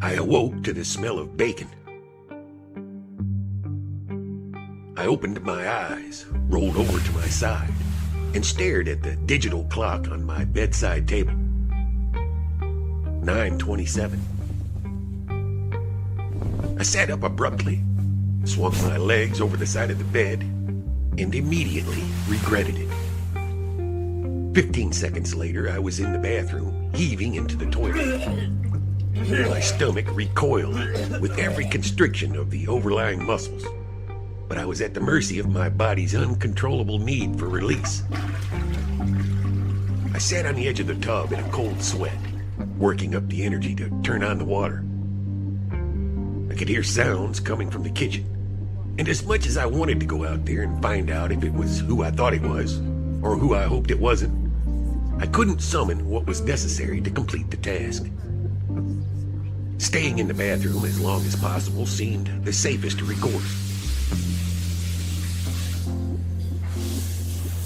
I awoke to the smell of bacon. I opened my eyes, rolled over to my side, and stared at the digital clock on my bedside table. 9:27. I sat up abruptly, swung my legs over the side of the bed, and immediately regretted it. 15 seconds later, I was in the bathroom, heaving into the toilet. My stomach recoiled with every constriction of the overlying muscles, but I was at the mercy of my body's uncontrollable need for release. I sat on the edge of the tub in a cold sweat, working up the energy to turn on the water. I could hear sounds coming from the kitchen, and as much as I wanted to go out there and find out if it was who I thought it was, or who I hoped it wasn't, I couldn't summon what was necessary to complete the task. Staying in the bathroom as long as possible seemed the safest recourse.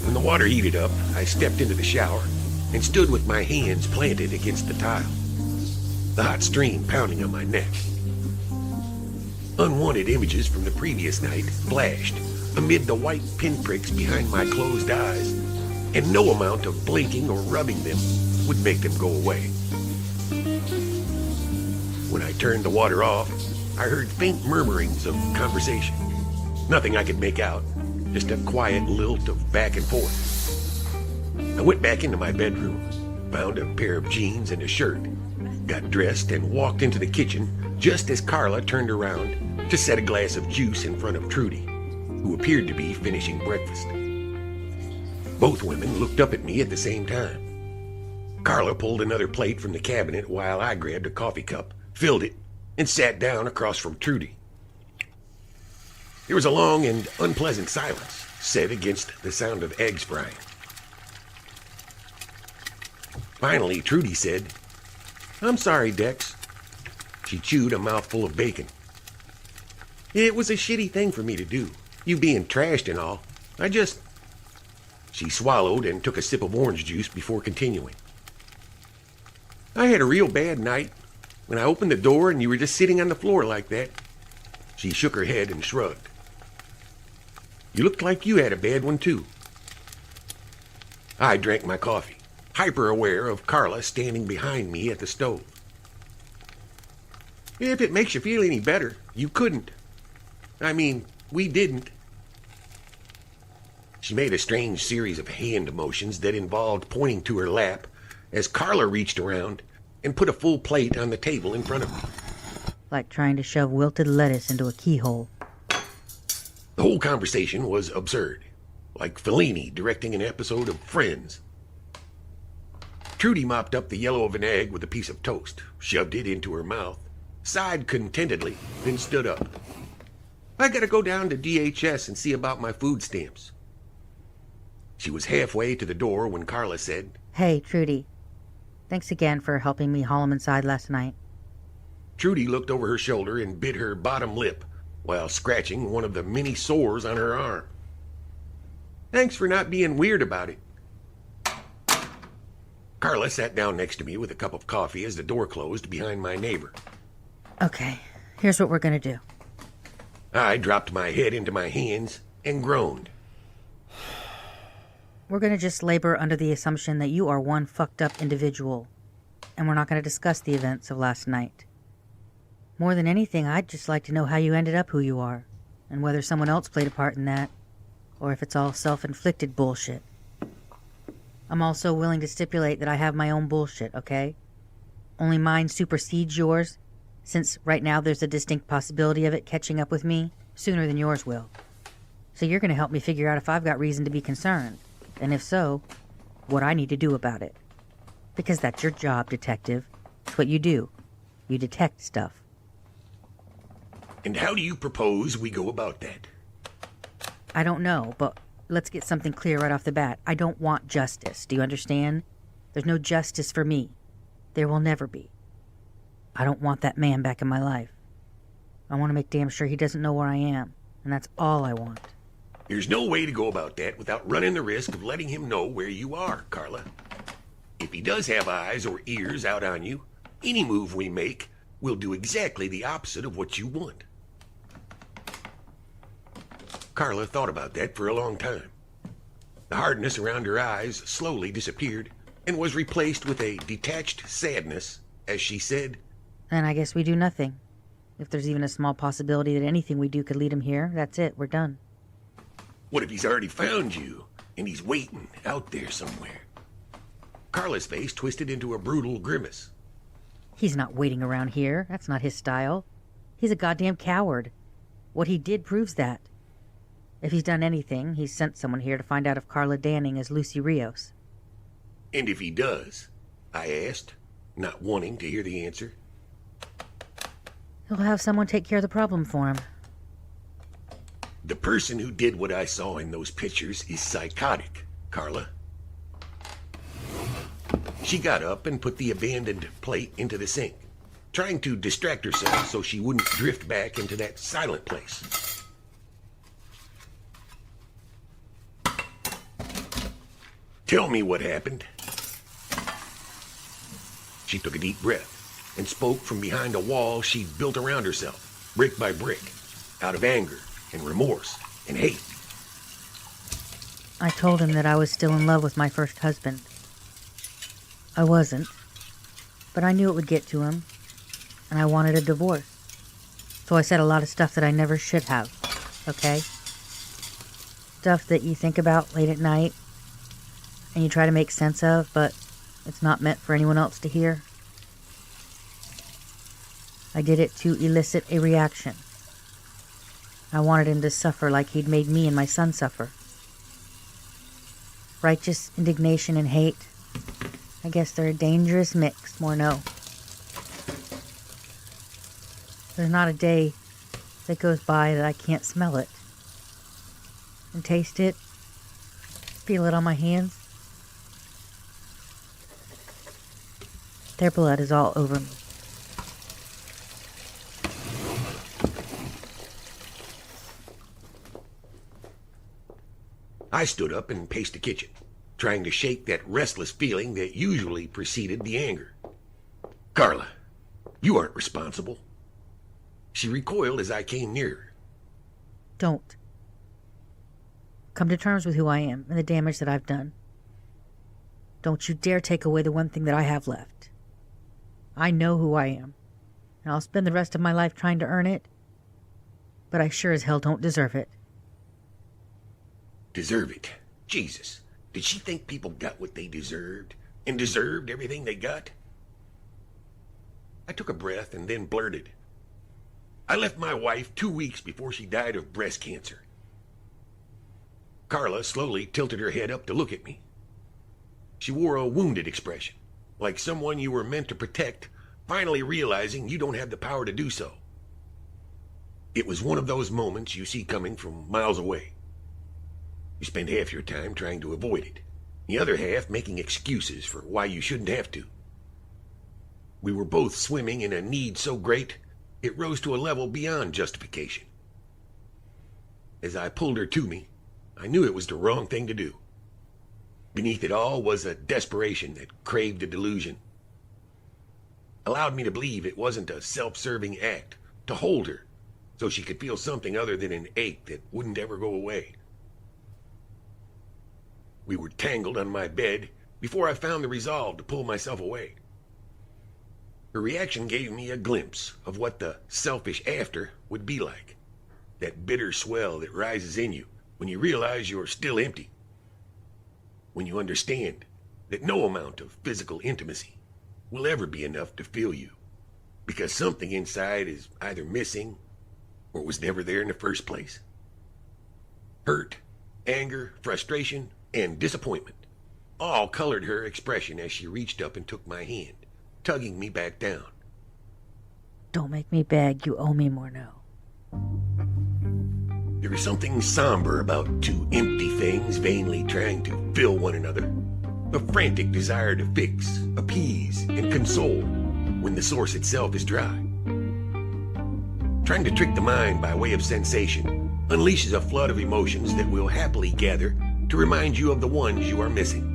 When the water heated up, I stepped into the shower and stood with my hands planted against the tile, the hot stream pounding on my neck. Unwanted images from the previous night flashed amid the white pinpricks behind my closed eyes, and no amount of blinking or rubbing them would make them go away. When I turned the water off, I heard faint murmurings of conversation. Nothing I could make out, just a quiet lilt of back and forth. I went back into my bedroom, found a pair of jeans and a shirt, got dressed and walked into the kitchen just as Carla turned around to set a glass of juice in front of Trudy, who appeared to be finishing breakfast. Both women looked up at me at the same time. Carla pulled another plate from the cabinet while I grabbed a coffee cup, filled it, and sat down across from Trudy. There was a long and unpleasant silence, set against the sound of eggs frying. Finally, Trudy said, "I'm sorry, Dex." She chewed a mouthful of bacon. "It was a shitty thing for me to do, you being trashed and all. She swallowed and took a sip of orange juice before continuing. "I had a real bad night. When I opened the door and you were just sitting on the floor like that." She shook her head and shrugged. "You looked like you had a bad one too." I drank my coffee, hyper aware of Carla standing behind me at the stove. "If it makes you feel any better, you couldn't. We didn't." She made a strange series of hand motions that involved pointing to her lap as Carla reached around and put a full plate on the table in front of me. Like trying to shove wilted lettuce into a keyhole. The whole conversation was absurd, like Fellini directing an episode of Friends. Trudy mopped up the yellow of an egg with a piece of toast, shoved it into her mouth, sighed contentedly, then stood up. "I gotta go down to DHS and see about my food stamps." She was halfway to the door when Carla said, "Hey, Trudy. Thanks again for helping me haul him inside last night." Trudy looked over her shoulder and bit her bottom lip while scratching one of the many sores on her arm. "Thanks for not being weird about it." Carla sat down next to me with a cup of coffee as the door closed behind my neighbor. "Okay, here's what we're gonna do." I dropped my head into my hands and groaned. We're gonna just labor under the assumption that you are one fucked up individual, and we're not gonna discuss the events of last night. More than anything, I'd just like to know how you ended up who you are, and whether someone else played a part in that, or if it's all self-inflicted bullshit. I'm also willing to stipulate that I have my own bullshit, okay? Only mine supersedes yours, since right now there's a distinct possibility of it catching up with me sooner than yours will. So you're gonna help me figure out if I've got reason to be concerned, and if so, what I need to do about it. Because that's your job, detective. It's what you do. You detect stuff. "And how do you propose we go about that?" I don't know, but let's get something clear right off the bat. I don't want justice. Do you understand? There's no justice for me. There will never be. I don't want that man back in my life. I want to make damn sure he doesn't know where I am, and that's all I want. There's no way to go about that without running the risk of letting him know where you are, Carla. If he does have eyes or ears out on you, any move we make will do exactly the opposite of what you want. Carla thought about that for a long time. The hardness around her eyes slowly disappeared and was replaced with a detached sadness as she said, Then I guess we do nothing. If there's even a small possibility that anything we do could lead him here, that's it, we're done. "What if he's already found you and he's waiting out there somewhere?" Carla's face twisted into a brutal grimace. He's not waiting around here. That's not his style. He's a goddamn coward. What he did proves that. If he's done anything, he's sent someone here to find out if Carla Danning is Lucy Rios. "And if he does?" I asked, not wanting to hear the answer. He'll have someone take care of the problem for him. "The person who did what I saw in those pictures is psychotic, Carla." She got up and put the abandoned plate into the sink, trying to distract herself so she wouldn't drift back into that silent place. "Tell me what happened." She took a deep breath and spoke from behind a wall she'd built around herself, brick by brick, out of anger and remorse and hate. I told him that I was still in love with my first husband. I wasn't, but I knew it would get to him, and I wanted a divorce. So I said a lot of stuff that I never should have, okay? Stuff that you think about late at night, and you try to make sense of, but it's not meant for anyone else to hear. I did it to elicit a reaction. I wanted him to suffer like he'd made me and my son suffer. Righteous indignation and hate. I guess they're a dangerous mix, Morneau. There's not a day that goes by that I can't smell it. And taste it. Feel it on my hands. Their blood is all over me. I stood up and paced the kitchen, trying to shake that restless feeling that usually preceded the anger. "Carla, you aren't responsible." She recoiled as I came nearer. Don't. Come to terms with who I am and the damage that I've done. Don't you dare take away the one thing that I have left. I know who I am, and I'll spend the rest of my life trying to earn it, but I sure as hell don't deserve it. Deserve it? Jesus, did she think people got what they deserved and deserved everything they got? I took a breath and then blurted, "I left my wife 2 weeks before she died of breast cancer." Carla slowly tilted her head up to look at me. She wore a wounded expression, like someone you were meant to protect, finally realizing you don't have the power to do so. It was one of those moments you see coming from miles away. You spend half your time trying to avoid it, the other half making excuses for why you shouldn't have to. We were both swimming in a need so great, it rose to a level beyond justification. As I pulled her to me, I knew it was the wrong thing to do. Beneath it all was a desperation that craved a delusion. Allowed me to believe it wasn't a self-serving act to hold her so she could feel something other than an ache that wouldn't ever go away. We were tangled on my bed before I found the resolve to pull myself away. Her reaction gave me a glimpse of what the selfish after would be like. That bitter swell that rises in you when you realize you're still empty. When you understand that no amount of physical intimacy will ever be enough to fill you, because something inside is either missing or was never there in the first place. Hurt, anger, frustration, and disappointment all colored her expression as she reached up and took my hand, tugging me back down. Don't make me beg. You owe me more now. There is something somber about two empty things vainly trying to fill one another. A frantic desire to fix, appease, and console when the source itself is dry. Trying to trick the mind by way of sensation unleashes a flood of emotions that will happily gather to remind you of the ones you are missing.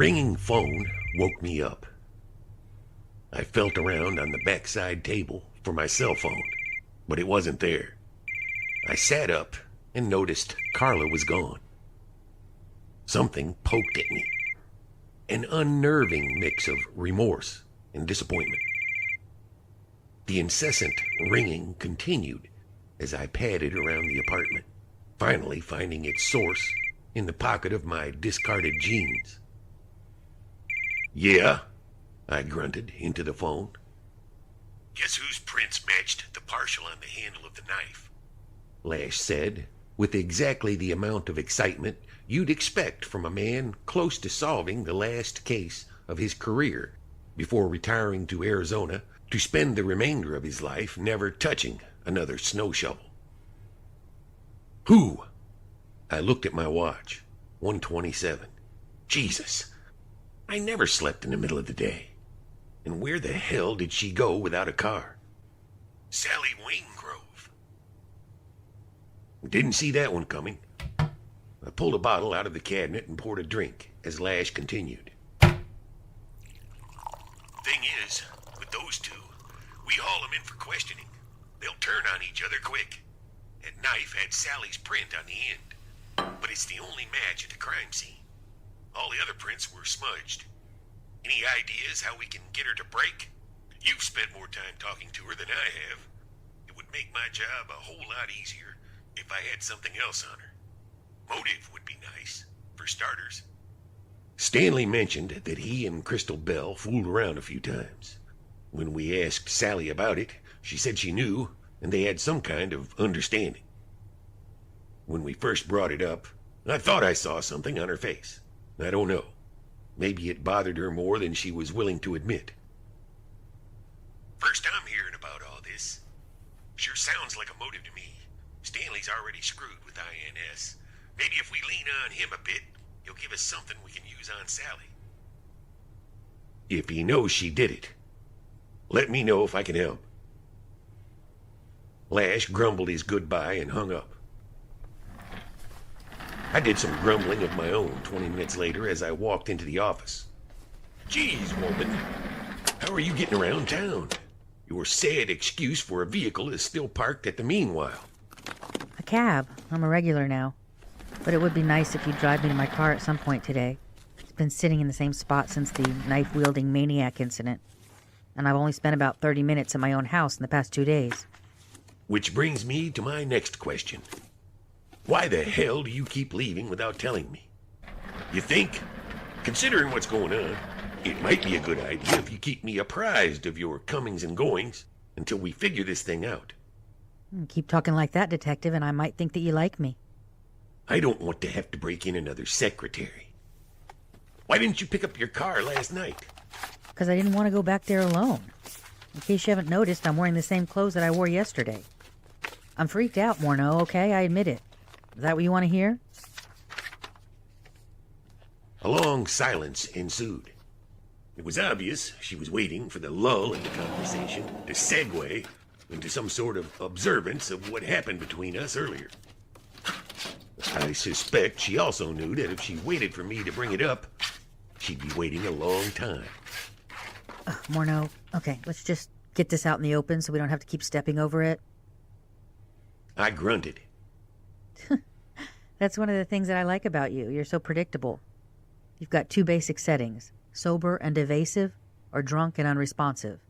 ringing phone woke me up. I felt around on the backside table for my cell phone, but it wasn't there. I sat up and noticed Carla was gone. Something poked at me. An unnerving mix of remorse and disappointment. The incessant ringing continued as I padded around the apartment, finally finding its source in the pocket of my discarded jeans. "Yeah?" I grunted into the phone. "Guess whose prints matched the partial on the handle of the knife?" Lash said, with exactly the amount of excitement you'd expect from a man close to solving the last case of his career before retiring to Arizona to spend the remainder of his life never touching another snow shovel. "Who?" I looked at my watch. 1:27. Jesus. I never slept in the middle of the day. And where the hell did she go without a car? Sally Waingrove. Didn't see that one coming. I pulled a bottle out of the cabinet and poured a drink as Lash continued. "Thing is, with those two, we haul them in for questioning. They'll turn on each other quick. That knife had Sally's print on the end, but it's the only match at the crime scene. All the other prints were smudged. Any ideas how we can get her to break? You've spent more time talking to her than I have. It would make my job a whole lot easier if I had something else on her. Motive would be nice, for starters." Stanley mentioned that he and Crystal Bell fooled around a few times. When we asked Sally about it, she said she knew, and they had some kind of understanding. When we first brought it up, I thought I saw something on her face. I don't know. Maybe it bothered her more than she was willing to admit. "First I'm hearing about all this. Sure sounds like a motive to me. Stanley's already screwed with INS. Maybe if we lean on him a bit, he'll give us something we can use on Sally." "If he knows she did it, let me know if I can help." Lash grumbled his goodbye and hung up. I did some grumbling of my own 20 minutes later as I walked into the office. "Geez, woman, how are you getting around town? Your sad excuse for a vehicle is still parked at the Meanwhile." A cab. I'm a regular now. But it would be nice if you'd drive me to my car at some point today. It's been sitting in the same spot since the knife-wielding maniac incident. And I've only spent about 30 minutes at my own house in the past 2 days. Which brings me to my next question. Why the hell do you keep leaving without telling me? You think, considering what's going on, it might be a good idea if you keep me apprised of your comings and goings until we figure this thing out. Keep talking like that, detective, and I might think that you like me. I don't want to have to break in another secretary. Why didn't you pick up your car last night? Because I didn't want to go back there alone. In case you haven't noticed, I'm wearing the same clothes that I wore yesterday. I'm freaked out, Morneau, okay? I admit it. Is that what you want to hear? A long silence ensued. It was obvious she was waiting for the lull in the conversation to segue into some sort of observance of what happened between us earlier. I suspect she also knew that if she waited for me to bring it up, she'd be waiting a long time. Morneau, okay, let's just get this out in the open so we don't have to keep stepping over it. I grunted. That's one of the things that I like about you. You're so predictable. You've got 2 basic settings, sober and evasive, or drunk and unresponsive.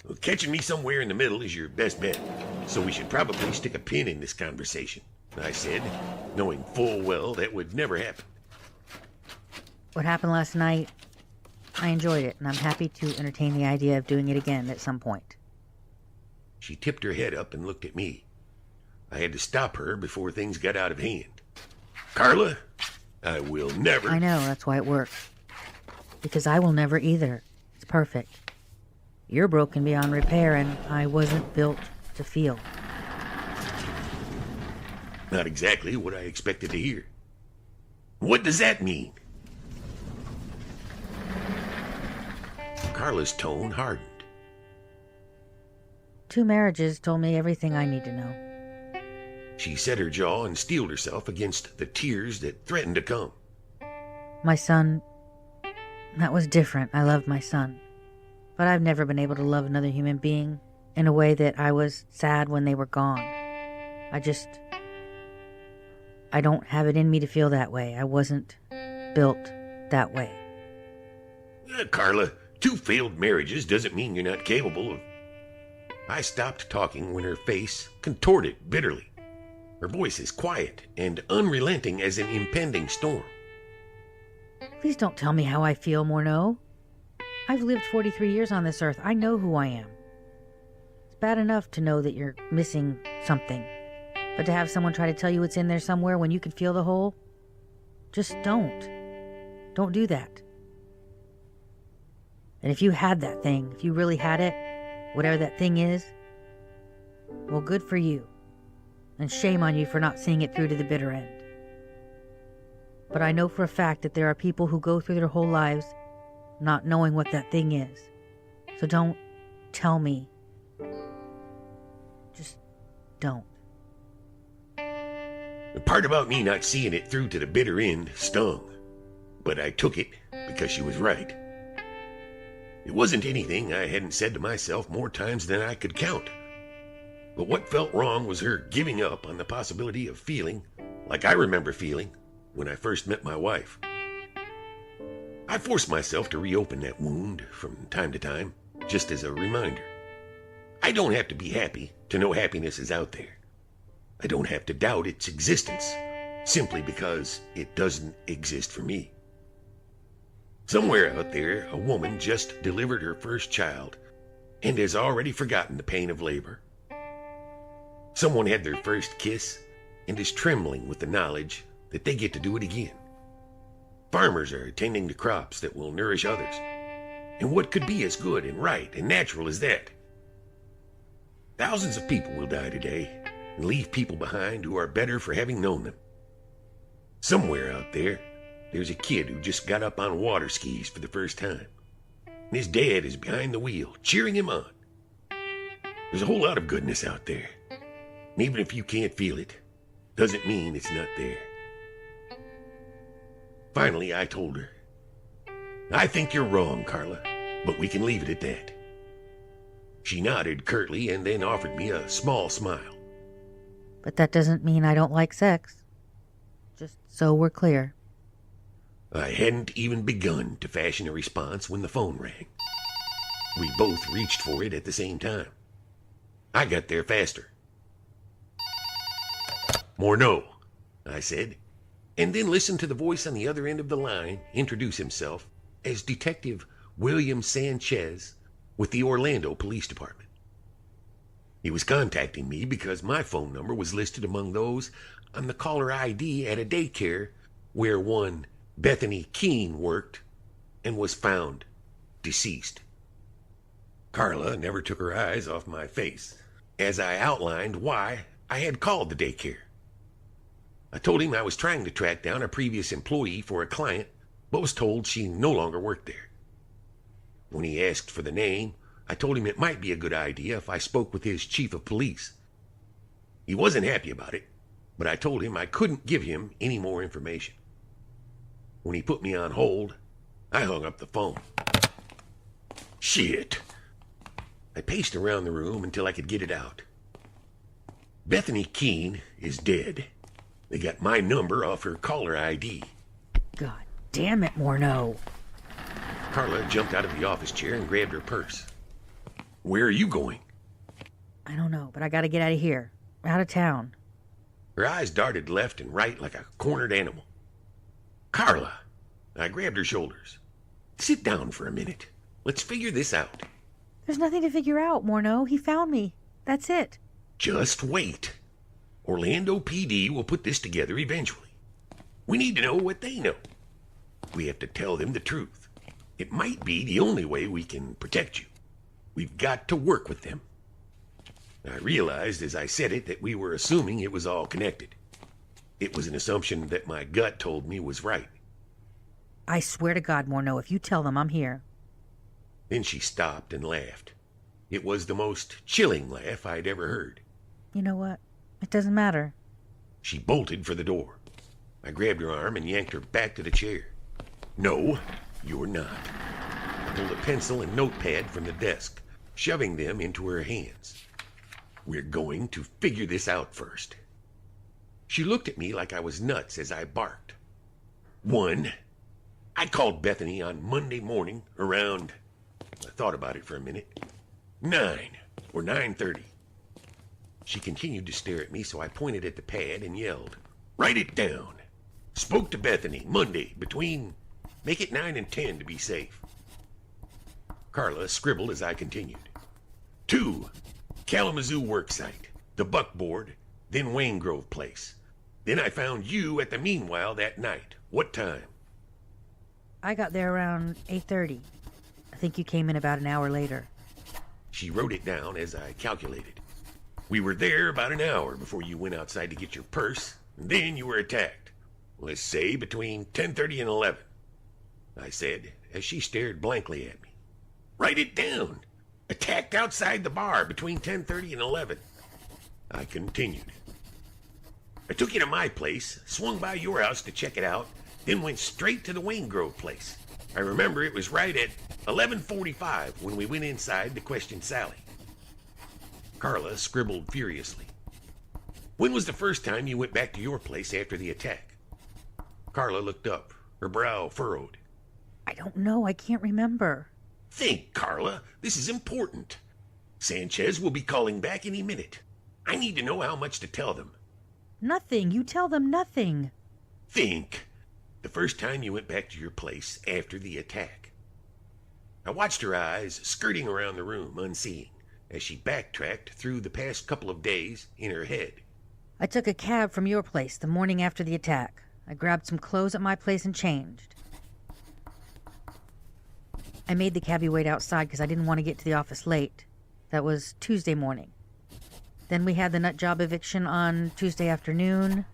Well, catching me somewhere in the middle is your best bet, so we should probably stick a pin in this conversation, I said, knowing full well that would never happen. What happened last night, I enjoyed it, and I'm happy to entertain the idea of doing it again at some point. She tipped her head up and looked at me. I had to stop her before things got out of hand. "Carla, I will never..." I know, that's why it worked. Because I will never either. It's perfect. You're broken beyond repair, and I wasn't built to feel. Not exactly what I expected to hear. What does that mean? Carla's tone hardened. 2 marriages told me everything I need to know. She set her jaw and steeled herself against the tears that threatened to come. My son That was different. I loved my son. But I've never been able to love another human being in a way that I was sad when they were gone. I don't have it in me to feel that way. I wasn't built that way. Carla, 2 failed marriages doesn't mean you're not capable of... I stopped talking when her face contorted bitterly. Her voice is quiet and unrelenting as an impending storm. Please don't tell me how I feel, Morneau. I've lived 43 years on this earth. I know who I am. It's bad enough to know that you're missing something. But to have someone try to tell you it's in there somewhere when you can feel the hole? Just don't. Don't do that. And if you had that thing, if you really had it, whatever that thing is, well, good for you. And shame on you for not seeing it through to the bitter end. But I know for a fact that there are people who go through their whole lives not knowing what that thing is. So don't tell me. Just don't. The part about me not seeing it through to the bitter end stung. But I took it because she was right. It wasn't anything I hadn't said to myself more times than I could count. But what felt wrong was her giving up on the possibility of feeling like I remember feeling when I first met my wife. I forced myself to reopen that wound from time to time, just as a reminder. I don't have to be happy to know happiness is out there. I don't have to doubt its existence, simply because it doesn't exist for me. Somewhere out there, a woman just delivered her first child and has already forgotten the pain of labor. Someone had their first kiss and is trembling with the knowledge that they get to do it again. Farmers are tending to crops that will nourish others. And what could be as good and right and natural as that? Thousands of people will die today and leave people behind who are better for having known them. Somewhere out there, there's a kid who just got up on water skis for the first time. And his dad is behind the wheel, cheering him on. There's a whole lot of goodness out there. And even if you can't feel it, doesn't mean it's not there. Finally, I told her, I think you're wrong, Carla, but we can leave it at that. She nodded curtly and then offered me a small smile. But that doesn't mean I don't like sex. Just so we're clear. I hadn't even begun to fashion a response when the phone rang. We both reached for it at the same time. I got there faster. Morneau, I said, and then listened to the voice on the other end of the line introduce himself as Detective William Sanchez with the Orlando Police Department. He was contacting me because my phone number was listed among those on the caller ID at a daycare where one Bethany Keene worked and was found deceased. Carla never took her eyes off my face as I outlined why I had called the daycare. I told him I was trying to track down a previous employee for a client, but was told she no longer worked there. When he asked for the name, I told him it might be a good idea if I spoke with his chief of police. He wasn't happy about it, but I told him I couldn't give him any more information. When he put me on hold, I hung up the phone. Shit. I paced around the room until I could get it out. Bethany Keene is dead. They got my number off her caller ID. God damn it, Morneau. Carla jumped out of the office chair and grabbed her purse. Where are you going? I don't know, but I gotta get out of here. Out of town. Her eyes darted left and right like a cornered animal. Carla! I grabbed her shoulders. Sit down for a minute. Let's figure this out. There's nothing to figure out, Morneau. He found me. That's it. Just wait. Orlando PD will put this together eventually. We need to know what they know. We have to tell them the truth. It might be the only way we can protect you. We've got to work with them. I realized as I said it that we were assuming it was all connected. It was an assumption that my gut told me was right. I swear to God, Morneau, if you tell them I'm here. Then she stopped and laughed. It was the most chilling laugh I'd ever heard. You know what? It doesn't matter. She bolted for the door. I grabbed her arm and yanked her back to the chair. No, You're not. I pulled a pencil and notepad from the desk, shoving them into her hands. We're going to figure this out first. She looked at me like I was nuts as I barked. 1. I called Bethany on Monday morning around, I thought about it for a minute, 9 or 9:30. She continued to stare at me, so I pointed at the pad and yelled, "Write it down. Spoke to Bethany Monday between, make it 9 and 10 to be safe." Carla scribbled as I continued. 2. Kalamazoo worksite, the buckboard, then Wayne Grove place. Then I found you at the Meanwhile that night. What time? I got there around 8:30. I think you came in about an hour later. She wrote it down as I calculated. We were there about an hour before you went outside to get your purse, and then you were attacked. Let's say between 10:30 and 11, I said, as she stared blankly at me. Write it down. Attacked outside the bar between 10:30 and 11. I continued. I took you to my place, swung by your house to check it out, then went straight to the Wayne Grove place. I remember it was right at 11:45 when we went inside to question Sally. Carla scribbled furiously. When was the first time you went back to your place after the attack? Carla looked up, her brow furrowed. I don't know. I can't remember. Think, Carla. This is important. Sanchez will be calling back any minute. I need to know how much to tell them. Nothing. You tell them nothing. Think. The first time you went back to your place after the attack. I watched her eyes skirting around the room, unseeing, as she backtracked through the past couple of days in her head. I took a cab from your place the morning after the attack. I grabbed some clothes at my place and changed. I made the cabbie wait outside because I didn't want to get to the office late. That was Tuesday morning. Then we had the nut job eviction on Tuesday afternoon.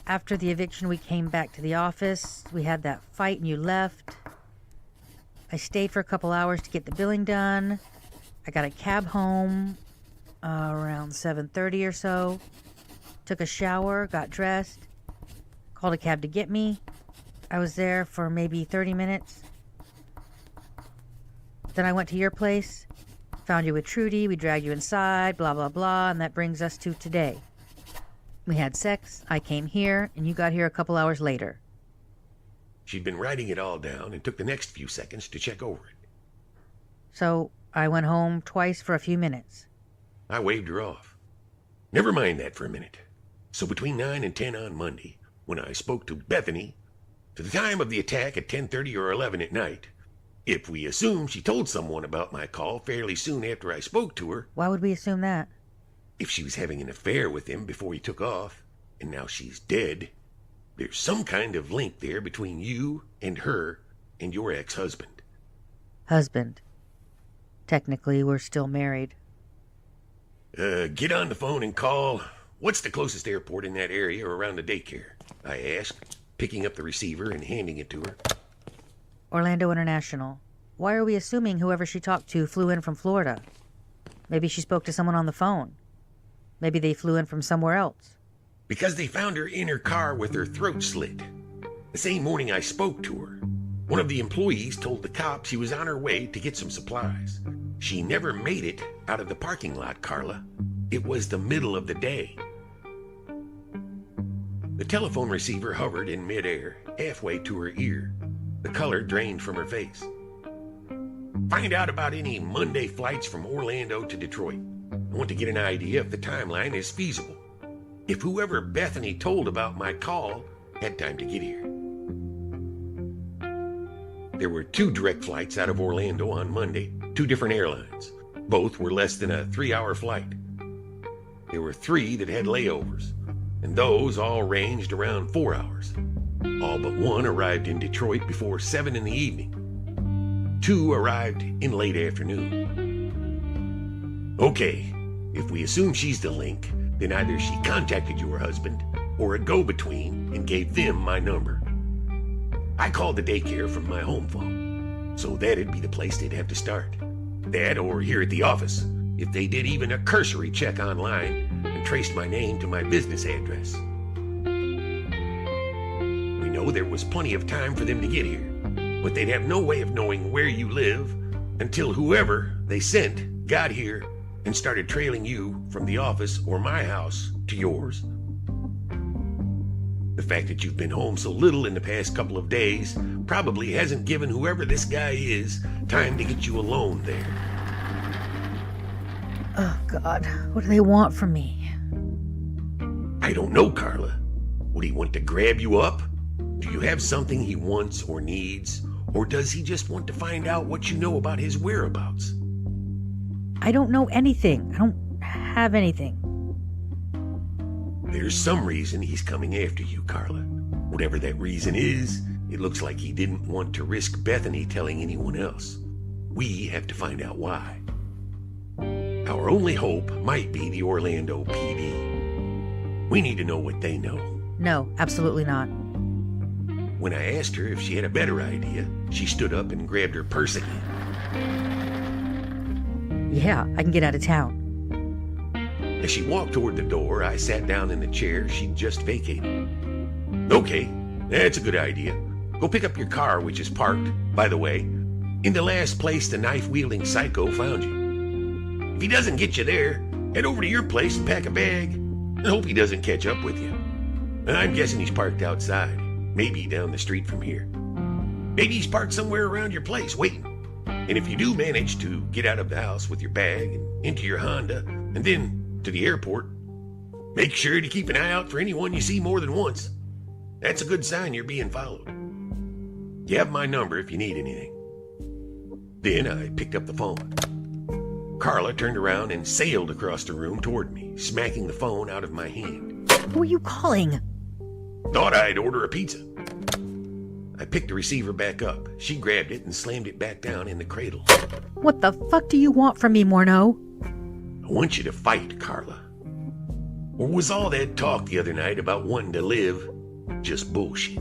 After the eviction, we came back to the office. We had that fight and you left. I stayed for a couple hours to get the billing done. I got a cab home around 7:30 or so. Took a shower, got dressed, called a cab to get me. I was there for maybe 30 minutes. Then I went to your place, found you with Trudy, we dragged you inside, blah, blah, blah, and that brings us to today. We had sex, I came here, and you got here a couple hours later. She'd been writing it all down and took the next few seconds to check over it. So I went home twice for a few minutes. I waved her off. Never mind that for a minute. So between 9 and 10 on Monday, when I spoke to Bethany, to the time of the attack at 10:30 or 11 at night, if we assume she told someone about my call fairly soon after I spoke to her. Why would we assume that? If she was having an affair with him before he took off, and now she's dead, there's some kind of link there between you and her and your ex-husband. Husband. Technically, we're still married. Get on the phone and call. What's the closest airport in that area or around the daycare? I asked, picking up the receiver and handing it to her. Orlando International. Why are we assuming whoever she talked to flew in from Florida? Maybe she spoke to someone on the phone. Maybe they flew in from somewhere else. Because they found her in her car with her throat slit. The same morning I spoke to her, one of the employees told the cops she was on her way to get some supplies. She never made it out of the parking lot, Carla. It was the middle of the day. The telephone receiver hovered in midair, halfway to her ear. The color drained from her face. Find out about any Monday flights from Orlando to Detroit. I want to get an idea if the timeline is feasible. If whoever Bethany told about my call had time to get here. There were 2 direct flights out of Orlando on Monday, 2 different airlines. Both were less than a 3-hour flight. There were 3 that had layovers, and those all ranged around 4 hours. All but 1 arrived in Detroit before 7 in the evening. 2 arrived in late afternoon. Okay, if we assume she's the link, then either she contacted your husband or a go-between and gave them my number. I called the daycare from my home phone, so that'd be the place they'd have to start. That or here at the office, if they did even a cursory check online and traced my name to my business address. We know there was plenty of time for them to get here. but they'd have no way of knowing where you live until whoever they sent got here and started trailing you from the office or my house to yours. The fact that you've been home so little in the past couple of days probably hasn't given whoever this guy is time to get you alone there. Oh, God. What do they want from me? I don't know, Carla. Would he want to grab you up? Do you have something he wants or needs? Or does he just want to find out what you know about his whereabouts? I don't know anything. I don't have anything. There's some reason he's coming after you, Carla. Whatever that reason is, it looks like he didn't want to risk Bethany telling anyone else. We have to find out why. Our only hope might be the Orlando PD. We need to know what they know. No, absolutely not. When I asked her if she had a better idea, she stood up and grabbed her purse again. Yeah, I can get out of town. As she walked toward the door, I sat down in the chair she'd just vacated. Okay, that's a good idea. Go pick up your car, which is parked, by the way, in the last place the knife-wielding psycho found you. If he doesn't get you there, head over to your place and pack a bag, and hope he doesn't catch up with you. I'm guessing he's parked outside, maybe down the street from here. Maybe he's parked somewhere around your place, waiting. And if you do manage to get out of the house with your bag and into your Honda, and then to the airport, make sure to keep an eye out for anyone you see more than once. That's a good sign you're being followed. You have my number if you need anything. Then I picked up the phone. Carla turned around and sailed across the room toward me, smacking the phone out of my hand. Who are you calling? Thought I'd order a pizza. I picked the receiver back up. She grabbed it and slammed it back down in the cradle. What the fuck do you want from me, Morneau? I want you to fight, Carla. Or was all that talk the other night about wanting to live just bullshit?